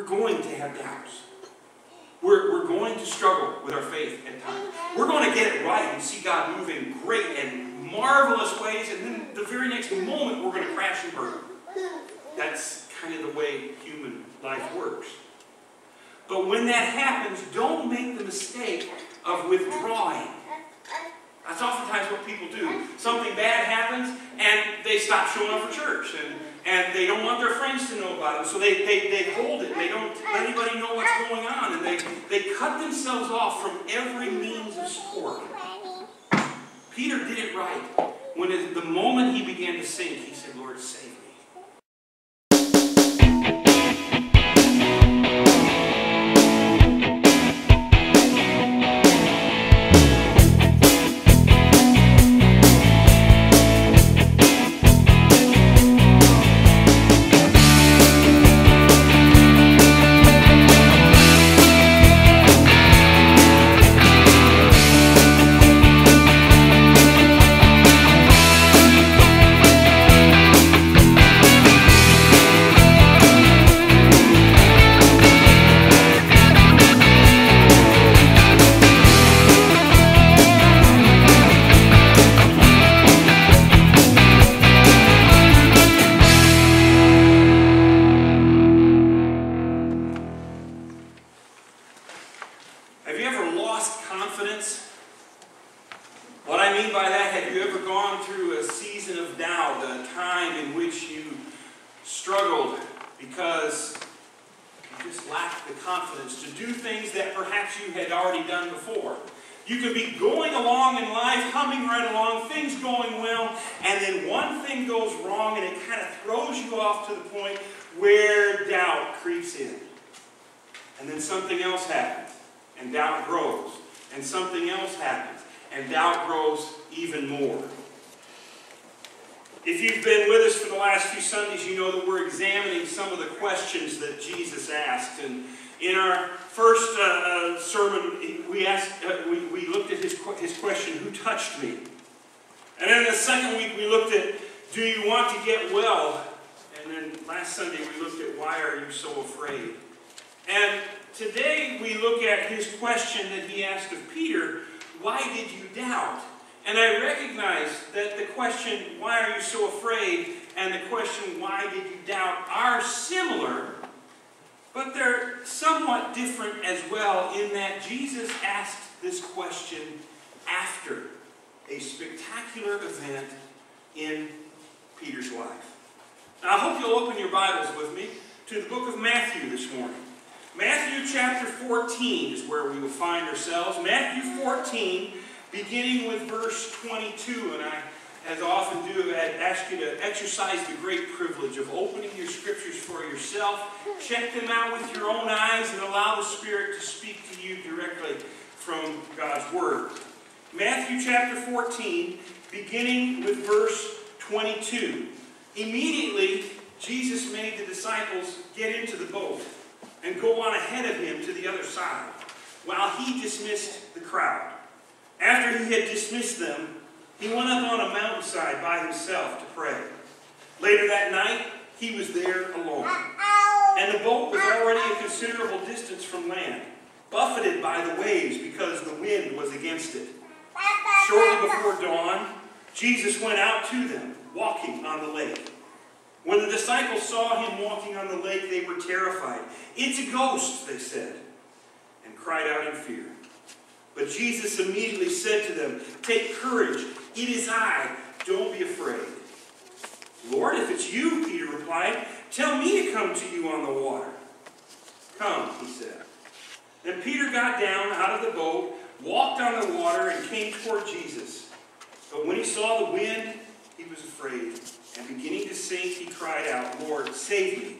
we're going to have doubts. We're going to struggle with our faith at times. We're going to get it right and see God move in great and marvelous ways, and then the very next moment we're going to crash and burn. That's kind of the way human life works. But when that happens, don't make the mistake of withdrawing. That's oftentimes what people do. Something bad happens, and they stop showing up for church, and they don't want their friends to know about it, so they hold it. They don't let anybody know what's going on, and they cut themselves off from every means of support. Peter did it right. When at the moment he began to sink, he said, Lord, save me. Have you ever lost confidence? What I mean by that, have you ever gone through a season of doubt, a time in which you struggled because you just lacked the confidence to do things that perhaps you had already done before? You could be going along in life, humming right along, things going well, and then one thing goes wrong and it kind of throws you off to the point where doubt creeps in. And then something else happens. And doubt grows. And something else happens. And doubt grows even more. If you've been with us for the last few Sundays, you know that we're examining some of the questions that Jesus asked. And in our first sermon, we looked at his question, who touched me? And then the second week, we looked at, do you want to get well? And then last Sunday, we looked at, why are you so afraid? And today we look at his question that he asked of Peter, why did you doubt? And I recognize that the question, why are you so afraid? And the question, why did you doubt, are similar, but they're somewhat different as well in that Jesus asked this question after a spectacular event in Peter's life. Now I hope you'll open your Bibles with me to the book of Matthew this morning. Matthew chapter 14 is where we will find ourselves. Matthew 14, beginning with verse 22. And I, as I often do, I'd ask you to exercise the great privilege of opening your scriptures for yourself. Check them out with your own eyes and allow the Spirit to speak to you directly from God's Word. Matthew chapter 14, beginning with verse 22. Immediately, Jesus made the disciples get into the boat and go on ahead of him to the other side, while he dismissed the crowd. After he had dismissed them, he went up on a mountainside by himself to pray. Later that night, he was there alone. And the boat was already a considerable distance from land, buffeted by the waves because the wind was against it. Shortly before dawn, Jesus went out to them, walking on the lake. When the disciples saw him walking on the lake, they were terrified. "It's a ghost," they said, and cried out in fear. But Jesus immediately said to them, "Take courage, it is I, don't be afraid." "Lord, if it's you," Peter replied, "tell me to come to you on the water." "Come," he said. Then Peter got down out of the boat, walked on the water, and came toward Jesus. But when he saw the wind, he was afraid. And beginning to sink, he cried out, "Lord, save me."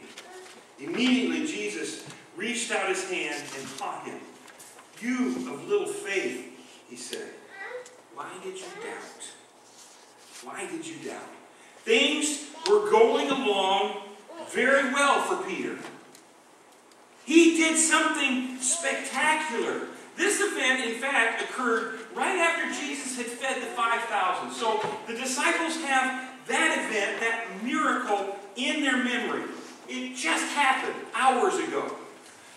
Immediately Jesus reached out his hand and caught him. "You of little faith," he said, "why did you doubt?" Why did you doubt? Things were going along very well for Peter. He did something spectacular. This event, in fact, occurred right after Jesus had fed the 5,000. So the disciples have that event, that miracle, in their memory. It just happened hours ago.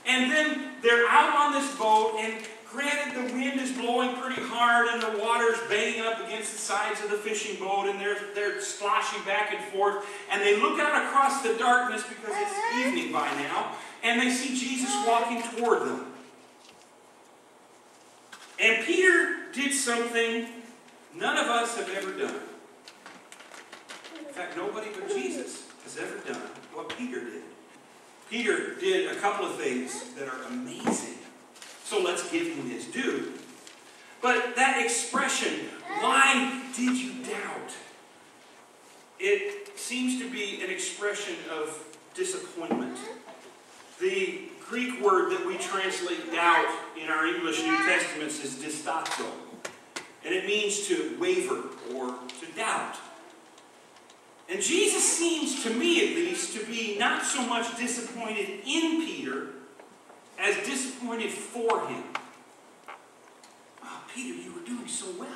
And then they're out on this boat, and granted the wind is blowing pretty hard and the water's banging up against the sides of the fishing boat, and they're sloshing back and forth. And they look out across the darkness, because it's evening by now, and they see Jesus walking toward them. And Peter did something none of us have ever done. In fact, nobody but Jesus has ever done what Peter did. Peter did a couple of things that are amazing. So let's give him his due. But that expression, why did you doubt? It seems to be an expression of disappointment. The Greek word that we translate doubt in our English New Testaments is distacho. And it means to waver or to doubt. And Jesus seems, to me at least, to be not so much disappointed in Peter as disappointed for him. Oh, Peter, you were doing so well.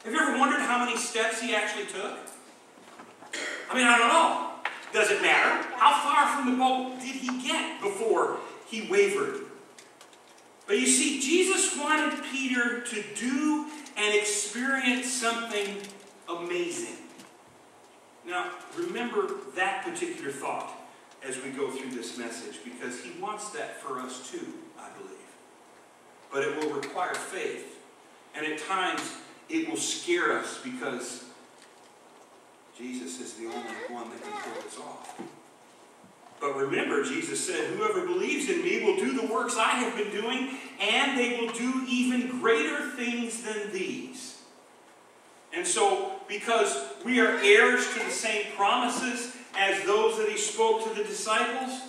Have you ever wondered how many steps he actually took? I mean, I don't know. Does it matter? How far from the boat did he get before he wavered? But you see, Jesus wanted Peter to do and experience something amazing. Now, remember that particular thought as we go through this message, because he wants that for us too, I believe. But it will require faith. And at times, it will scare us, because Jesus is the only one that can pull this off. But remember, Jesus said, whoever believes in me will do the works I have been doing, and they will do even greater things than these. And so, because we are heirs to the same promises as those that he spoke to the disciples,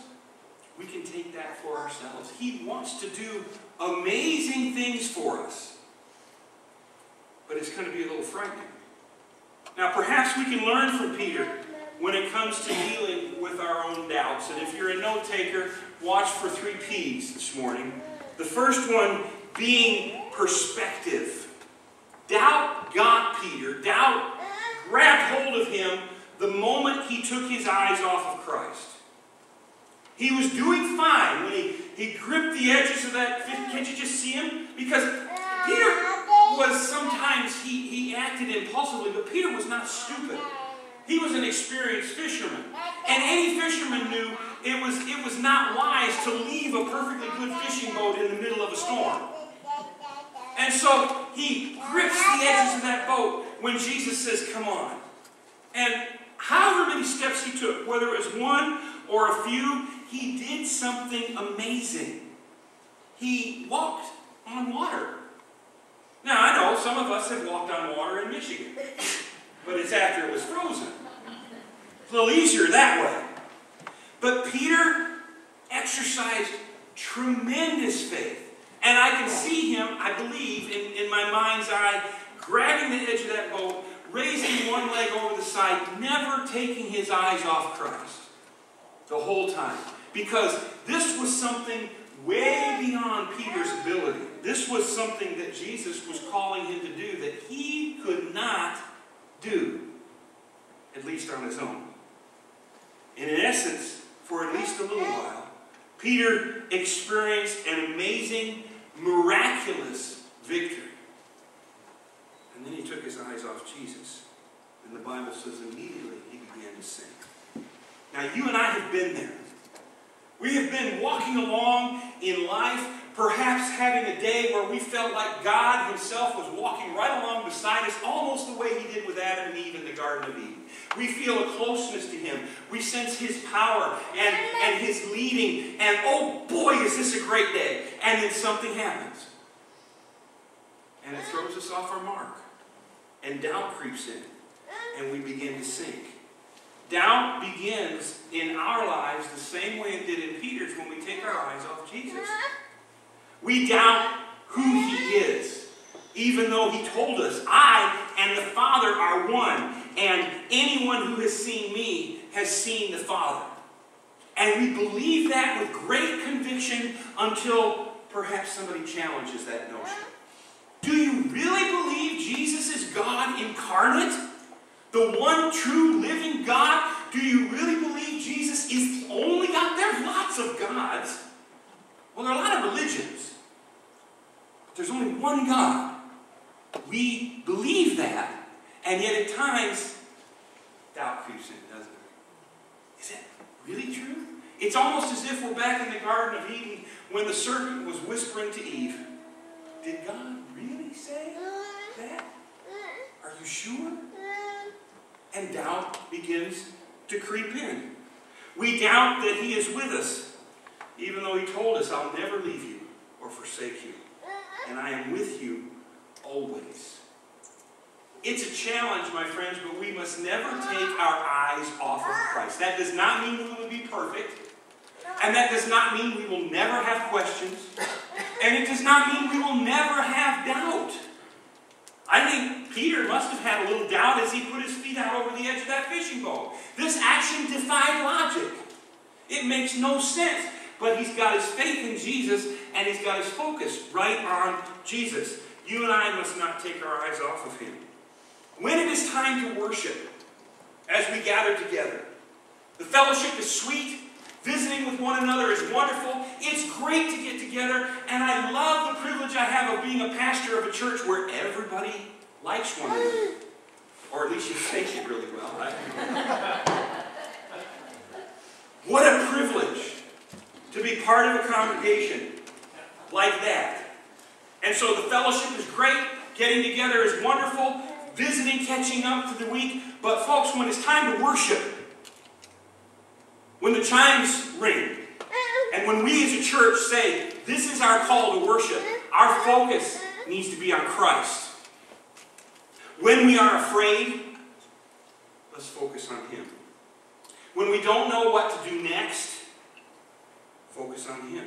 we can take that for ourselves. He wants to do amazing things for us. But it's going to be a little frightening. Now, perhaps we can learn from Peter when it comes to dealing with our own doubts. And if you're a note taker, watch for 3 P's this morning. The first one being perspective. Doubt got Peter. Doubt grabbed hold of him the moment he took his eyes off of Christ. He was doing fine when he gripped the edges of that fish. Can't you just see him? Because Peter was sometimes, he acted impulsively, but Peter was not stupid. He was an experienced fisherman. And any fisherman knew it was not wise to leave a perfectly good fishing boat in the middle of a storm. And so he grips the edges of that boat when Jesus says, come on. And however many steps he took, whether it was one or a few, he did something amazing. He walked on water. Now, I know some of us have walked on water in Michigan, but it's after it was frozen. It's a little easier that way. But Peter exercised tremendous faith. And I can see him, I believe, in my mind's eye, grabbing the edge of that boat, raising one leg over the side, never taking his eyes off Christ the whole time. Because this was something way beyond Peter's ability. This was something that Jesus was calling him to do that he could not do, at least on his own. And in essence, for at least a little while, Peter experienced an amazing, miraculous victory. And then he took his eyes off Jesus. And the Bible says immediately he began to sink. Now you and I have been there. We have been walking along in life, perhaps having a day where we felt like God himself was walking right along beside us, almost the way he did with Adam and Eve in the Garden of Eden. We feel a closeness to him. We sense his power and his leading. And oh boy, is this a great day. And then something happens. And it throws us off our mark. And doubt creeps in. And we begin to sink. Doubt begins in our lives the same way it did in Peter's when we take our eyes off Jesus. We doubt who he is, even though he told us, I and the Father are one, and anyone who has seen me has seen the Father. And we believe that with great conviction until perhaps somebody challenges that notion. Do you really believe Jesus is God incarnate? The one true living God? Do you really believe Jesus is the only God? There's lots of gods. Well, there are a lot of religions, but there's only one God. We believe that, and yet at times, doubt creeps in, doesn't it? Is that really true? It's almost as if we're back in the Garden of Eden when the serpent was whispering to Eve, did God really say that? Are you sure? And doubt begins to creep in. We doubt that He is with us, even though He told us, I'll never leave you or forsake you, and I am with you always. It's a challenge, my friends, but we must never take our eyes off of Christ. That does not mean we will be perfect, and that does not mean we will never have questions, and it does not mean we will never have doubt. I think Peter must have had a little doubt as he put his feet out over the edge of that fishing boat. This action defied logic. It makes no sense. But he's got his faith in Jesus, and he's got his focus right on Jesus. You and I must not take our eyes off of Him. When it is time to worship, as we gather together, the fellowship is sweet. Visiting with one another is wonderful. It's great to get together, and I love the privilege I have of being a pastor of a church where everybody likes one another. Or at least you think it really well, right? What a privilege to be part of a congregation like that. And so the fellowship is great. Getting together is wonderful. Visiting, catching up through the week. But folks, when it's time to worship, when the chimes ring, and when we as a church say, this is our call to worship, our focus needs to be on Christ. When we are afraid, let's focus on Him. When we don't know what to do next, focus on Him.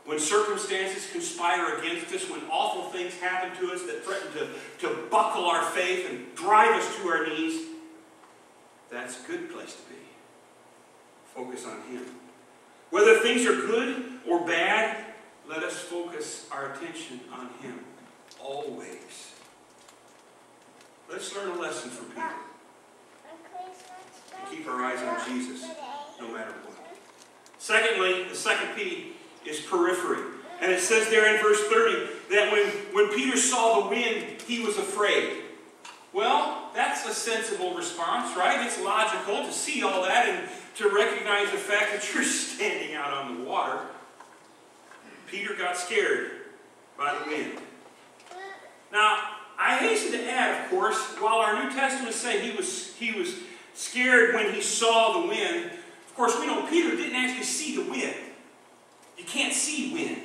When circumstances conspire against us, when awful things happen to us that threaten to buckle our faith and drive us to our knees, that's a good place to be. Focus on Him. Whether things are good or bad, let us focus our attention on Him always. Let's learn a lesson from Peter. Keep our eyes on Jesus, no matter what. Secondly, the second P is periphery. And it says there in verse 30 that when Peter saw the wind, he was afraid. Well, that's a sensible response, right? It's logical to see all that and to recognize the fact that you're standing out on the water. Peter got scared by the wind. Now, I hasten to add, of course, while our New Testaments say he was scared when he saw the wind, of course, we know Peter didn't actually see the wind. You can't see wind.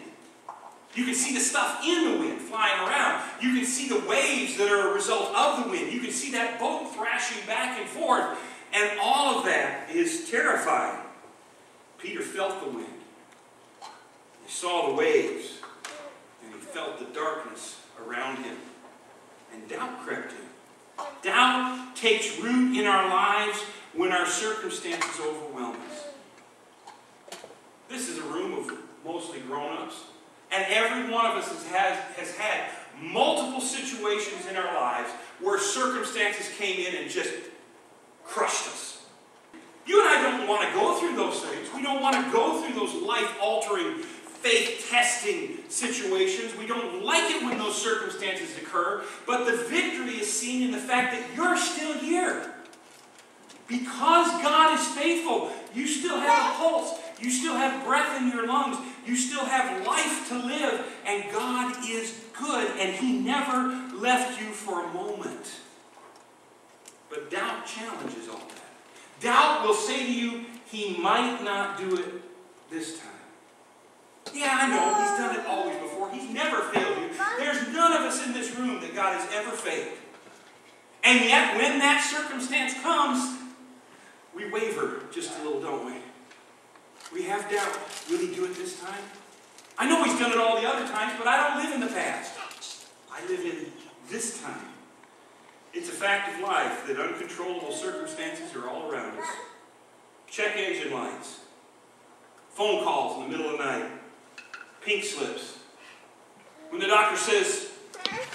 You can see the stuff in the wind flying around. You can see the waves that are a result of the wind. You can see that boat thrashing back and forth. And all of that is terrifying. Peter felt the wind. He saw the waves. And he felt the darkness around him. And doubt crept in. Doubt takes root in our lives when our circumstances overwhelm us. This is a room of mostly grown-ups. And every one of us has had multiple situations in our lives where circumstances came in and just crushed us. You and I don't want to go through those things. We don't want to go through those life-altering, faith-testing situations. We don't like it when those circumstances occur. But the victory is seen in the fact that you're still here. Because God is faithful, you still have a pulse. You still have breath in your lungs. You still have life to live. And God is good. And He never left you for a moment. But doubt challenges all that. Doubt will say to you, He might not do it this time. Yeah, I know. He's done it always before. He's never failed you. There's none of us in this room that God has ever failed. And yet, when that circumstance comes, we waver just a little, don't we? We have doubt. Will He do it this time? I know He's done it all the other times, but I don't live in the past. I live in this time. It's a fact of life that uncontrollable circumstances are all around us. Check engine lights. Phone calls in the middle of the night. Pink slips. When the doctor says,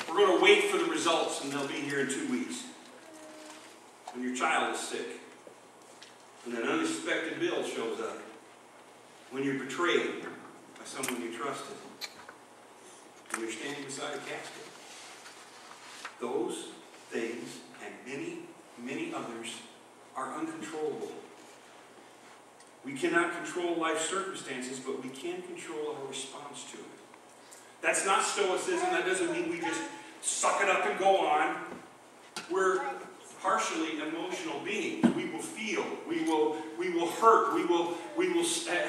we're going to wait for the results and they'll be here in 2 weeks. When your child is sick. When an unexpected bill shows up. When you're betrayed by by someone you trusted, and you're standing beside a casket. Those things and many, many others are uncontrollable. We cannot control life's circumstances, but we can control our response to it. That's not stoicism. That doesn't mean we just suck it up and go on. We're partially emotional beings. We will feel. We will hurt. We will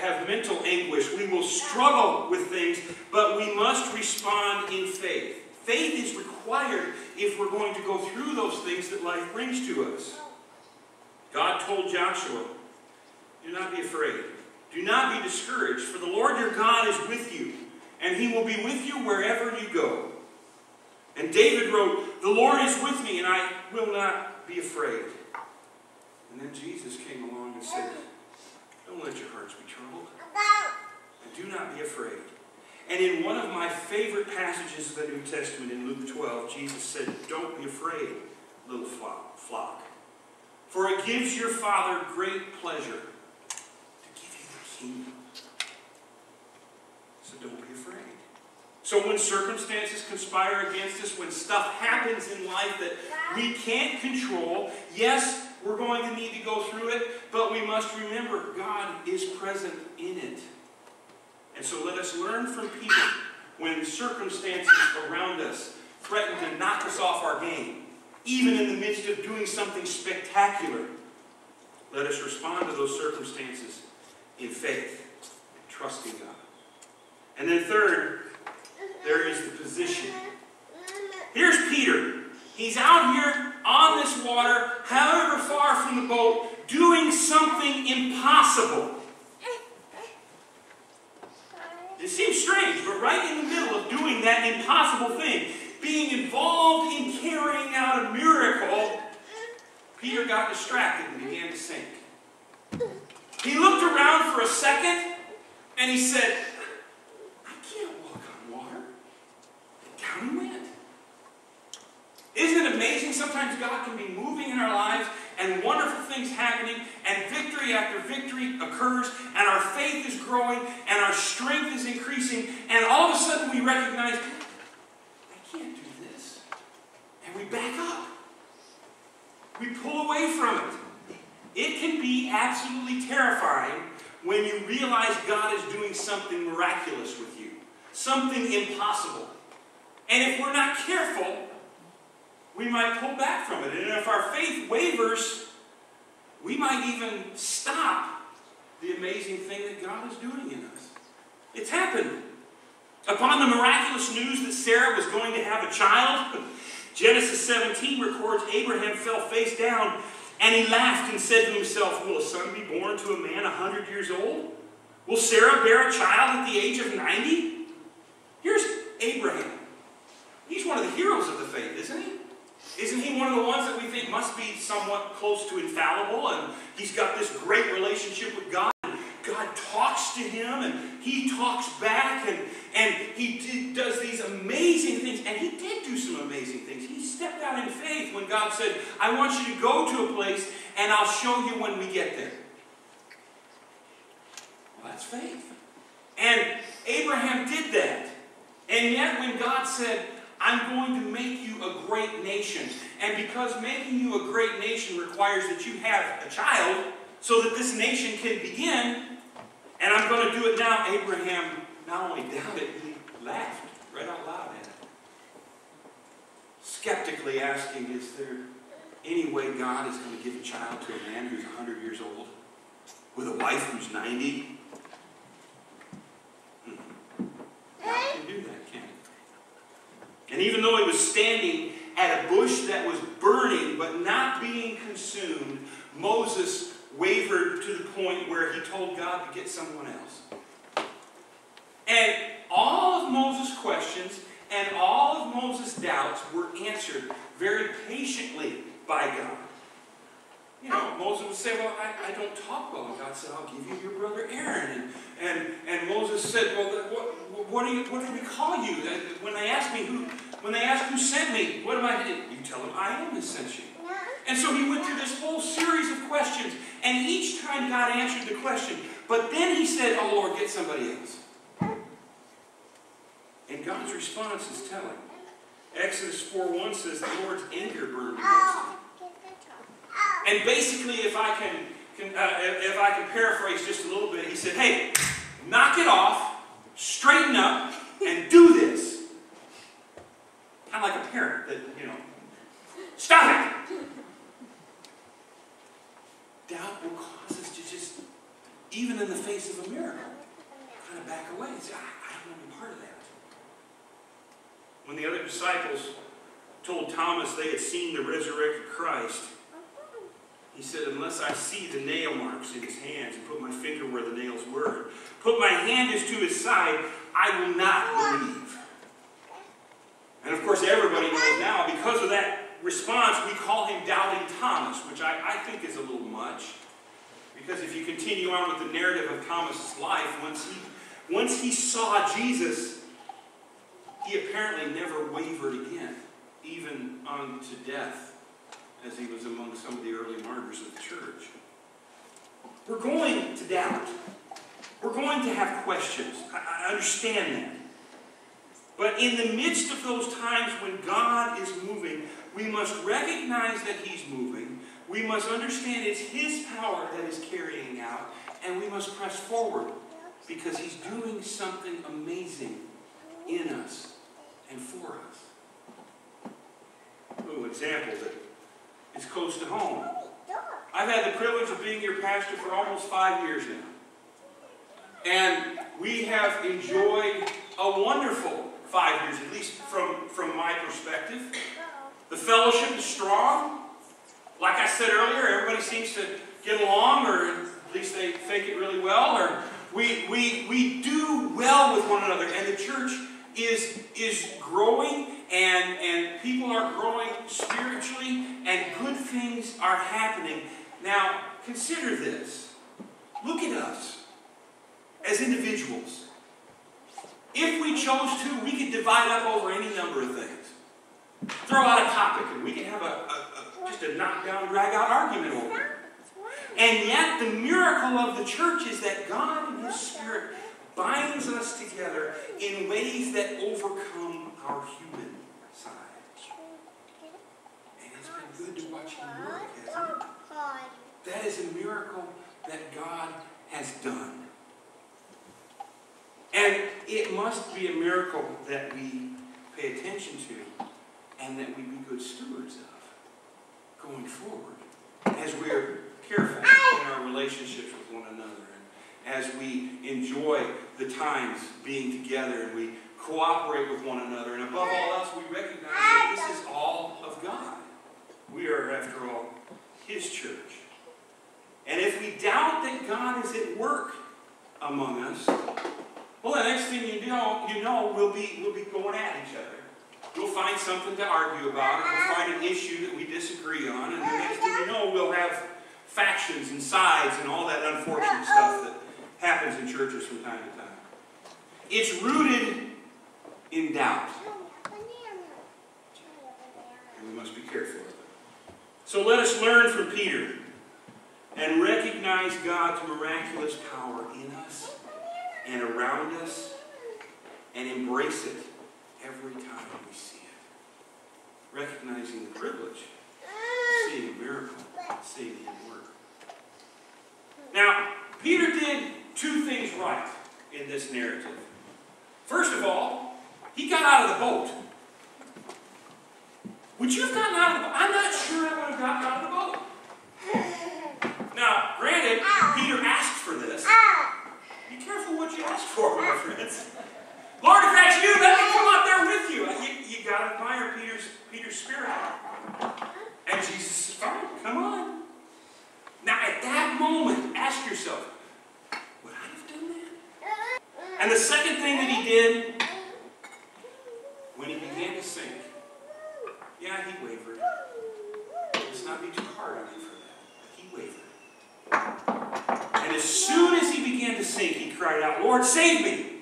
have mental anguish. We will struggle with things, but we must respond in faith. Faith is required if we're going to go through those things that life brings to us. God told Joshua, do not be afraid. Do not be discouraged, for the Lord your God is with you, and he will be with you wherever you go. And David wrote, the Lord is with me, and I will not be afraid. And then Jesus came along and said, don't let your hearts be troubled, and do not be afraid. And in one of my favorite passages of the New Testament, in Luke 12, Jesus said, don't be afraid, little flock, for it gives your Father great pleasure to give you the kingdom. So don't be afraid. So when circumstances conspire against us, when stuff happens in life that we can't control, yes, we're going to need to go through it, but we must remember God is present in it. And so let us learn from Peter when circumstances around us threaten to knock us off our game, even in the midst of doing something spectacular. Let us respond to those circumstances in faith, and trusting God. And then third, there is the position. Here's Peter. He's out here on this water, however far from the boat, doing something impossible. It seems strange, but right in the middle of doing that impossible thing, being involved in carrying out a miracle, Peter got distracted and began to sink. He looked around for a second and he said, I can't walk on water. And down he went. Isn't it amazing? Sometimes God can be moving in our lives and wonderful things happening, and victory after victory occurs, and our faith is growing, and our strength is increasing, and all of a sudden we recognize, I can't do this. And we back up. We pull away from it. It can be absolutely terrifying when you realize God is doing something miraculous with you, something impossible. And if we're not careful, we might pull back from it. And if our faith wavers, we might even stop the amazing thing that God is doing in us. It's happened. Upon the miraculous news that Sarah was going to have a child, Genesis 17 records Abraham fell face down and he laughed and said to himself, will a son be born to a man 100 years old? Will Sarah bear a child at the age of 90? Here's Abraham. He's one of the heroes of the faith, isn't he? Isn't he one of the ones that we think must be somewhat close to infallible, and he's got this great relationship with God, and God talks to him, and he talks back, and he does these amazing things, and he did do some amazing things. He stepped out in faith when God said, I want you to go to a place, and I'll show you when we get there. Well, that's faith. And Abraham did that. And yet when God said, I'm going to make you a great nation. And because making you a great nation requires that you have a child so that this nation can begin, and I'm going to do it now, Abraham not only doubted, he laughed right out loud at it. Skeptically asking, is there any way God is going to give a child to a man who's 100 years old with a wife who's 90? God can do that, can't he? And even though he was standing at a bush that was burning but not being consumed, Moses wavered to the point where he told God to get someone else. And all of Moses' questions and all of Moses' doubts were answered very patiently by God. You know, Moses would say, well, I don't talk well. And God said, I'll give you your brother Aaron. And Moses said, well, what do we call you? When they ask who sent me, what am I to do? You tell them, I am who sent you. And so he went through this whole series of questions. And each time God answered the question. But then he said, oh, Lord, get somebody else. response is telling. Exodus 4:1 says the Lord's anger burned against him. And basically, if I can paraphrase just a little bit, he said, hey, knock it off, straighten up, and do this. Kind of like a parent that, stop it! Doubt will cause us to just, even in the face of a miracle, kind of back away and say, I don't want to be part of that. When the other disciples told Thomas they had seen the resurrected Christ, he said, unless I see the nail marks in his hands and put my finger where the nails were, put my hand to his side, I will not believe. And of course, everybody knows now, because of that response, we call him Doubting Thomas, which I think is a little much. Because if you continue on with the narrative of Thomas's life, once he saw Jesus, he apparently never wavered again, even unto death, as he was among some of the early martyrs of the church. We're going to doubt. We're going to have questions. I understand that. But in the midst of those times when God is moving, we must recognize that he's moving. We must understand it's his power that is carrying out. And we must press forward because he's doing something amazing in us and for us. A little example that is close to home. I've had the privilege of being your pastor for almost 5 years now. And we have enjoyed a wonderful 5 years, at least from my perspective. The fellowship is strong. Like I said earlier, everybody seems to get along, or at least they think it really well. Or we do well with one another, and the church is growing, and people are growing spiritually, and good things are happening. Now, consider this. Look at us as individuals. If we chose to, we could divide up over any number of things. Throw out a topic, and we can have just a knockdown, drag-out argument over it. And yet, the miracle of the church is that God and his Spirit binds us together in ways that overcome our human side. And it's been good to watch him work, hasn't it? That is a miracle that God has done. And it must be a miracle that we pay attention to and that we be good stewards of going forward as we're careful in our relationships with one another and as we enjoy the times being together and we cooperate with one another. And above all else, we recognize that this is all of God. We are, after all, his church. And if we doubt that God is at work among us, well, the next thing you know, we'll be going at each other. We'll find something to argue about, and we'll find an issue that we disagree on, and the next thing you know, we'll have factions and sides and all that unfortunate stuff that happens in churches from time to time. It's rooted in doubt. And we must be careful of it. So let us learn from Peter and recognize God's miraculous power in us and around us, and embrace it every time we see it. Recognizing the privilege of seeing a miracle, seeing him work. Now, Peter did two things right in this narrative. First of all, he got out of the boat. Would you have gotten out of the boat? I'm not sure I would have gotten out of the boat. Now, granted, Peter asked for this. Be careful what you ask for, my friends. Lord, if that's you, let me come out there with you. You got to admire Peter's spirit. And Jesus said, fine, come on. Now, at that moment, ask yourself, would I have done that? And the second thing that he did, when he began to sink, yeah, he wavered. Let's not be too hard on him for that. But he wavered. And as soon as he began to sink, he cried out, Lord, save me!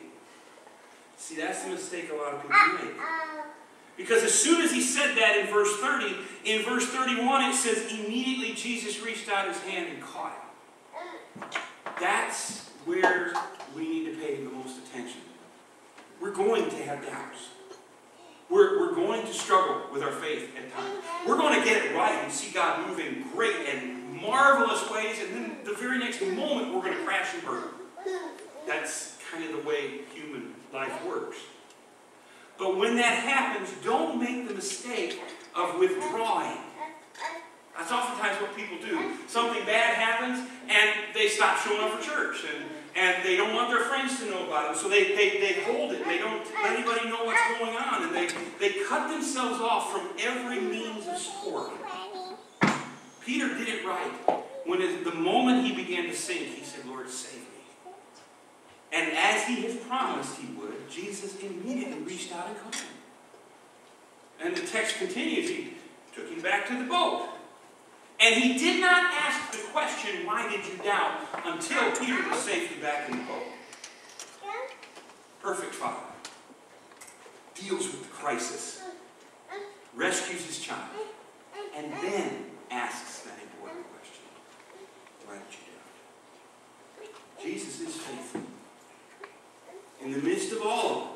See, that's the mistake a lot of people make. Because as soon as he said that in verse 30, in verse 31 it says, immediately Jesus reached out his hand and caught him. That's where we need to pay the most attention. We're going to have doubts. going to struggle with our faith at times. We're going to get it right and see God move in great and marvelous ways, and then the very next moment we're going to crash and burn. That's kind of the way human life works. But when that happens, don't make the mistake of withdrawing. That's oftentimes what people do. Something bad happens, and they stop showing up for church. And they don't want their friends to know about it. So they hold it. They don't let anybody know what's going on. And they cut themselves off from every means of support. Peter did it right. When the moment he began to sink, he said, Lord, save me. And as he has promised he would, Jesus immediately reached out and caught him. And the text continues. He took him back to the boat. And he did not ask the question, why did you doubt, until Peter was safely back in the boat. Perfect Father. Deals with the crisis. Rescues his child. And then asks that important question. Why did you doubt? Jesus is faithful. In the midst of all of it,